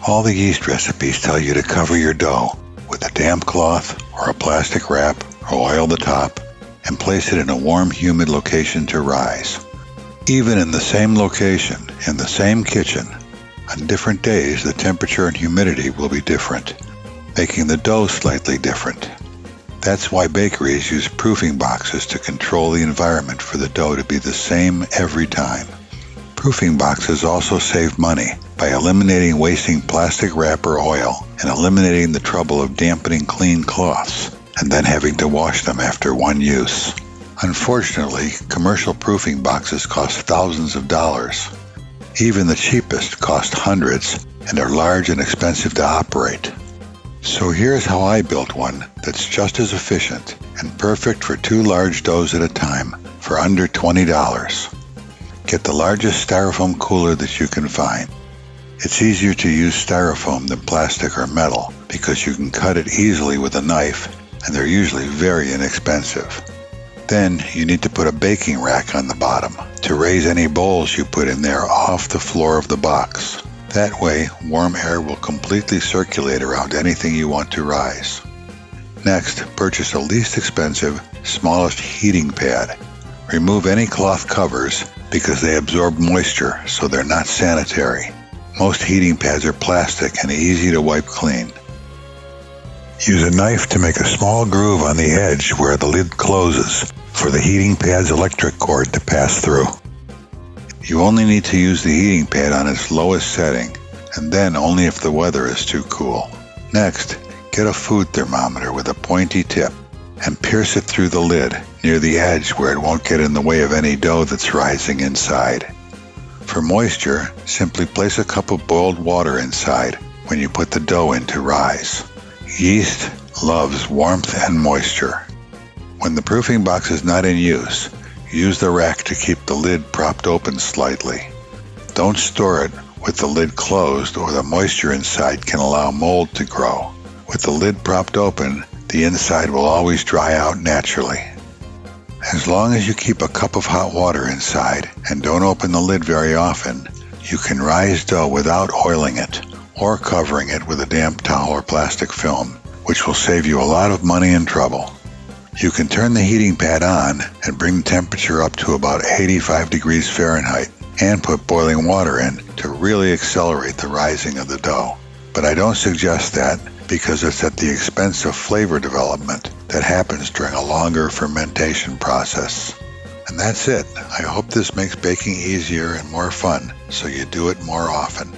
All the yeast recipes tell you to cover your dough with a damp cloth or a plastic wrap or oil the top and place it in a warm, humid location to rise. Even in the same location, in the same kitchen, on different days the temperature and humidity will be different, making the dough slightly different. That's why bakeries use proofing boxes to control the environment for the dough to be the same every time. Proofing boxes also save money by eliminating wasting plastic wrap or oil and eliminating the trouble of dampening clean cloths and then having to wash them after one use. Unfortunately, commercial proofing boxes cost thousands of dollars. Even the cheapest cost hundreds and are large and expensive to operate. So here's how I built one that's just as efficient and perfect for 2 large doughs at a time for under $20. Get the largest styrofoam cooler that you can find. It's easier to use styrofoam than plastic or metal because you can cut it easily with a knife, and they're usually very inexpensive. Then you need to put a baking rack on the bottom to raise any bowls you put in there off the floor of the box. That way, warm air will completely circulate around anything you want to rise. Next, purchase the least expensive, smallest heating pad. Remove any cloth covers because they absorb moisture, so they're not sanitary. Most heating pads are plastic and easy to wipe clean. Use a knife to make a small groove on the edge where the lid closes for the heating pad's electric cord to pass through. You only need to use the heating pad on its lowest setting, and then only if the weather is too cool. Next, get a food thermometer with a pointy tip and pierce it through the lid near the edge where it won't get in the way of any dough that's rising inside. For moisture, simply place a cup of boiled water inside when you put the dough in to rise. Yeast loves warmth and moisture. When the proofing box is not in use, use the rack to keep the lid propped open slightly. Don't store it with the lid closed or the moisture inside can allow mold to grow. With the lid propped open, the inside will always dry out naturally. As long as you keep a cup of hot water inside and don't open the lid very often, you can rise dough without oiling it or covering it with a damp towel or plastic film, which will save you a lot of money and trouble. You can turn the heating pad on and bring the temperature up to about 85 degrees Fahrenheit and put boiling water in to really accelerate the rising of the dough. But I don't suggest that because it's at the expense of flavor development that happens during a longer fermentation process. And that's it. I hope this makes baking easier and more fun so you do it more often.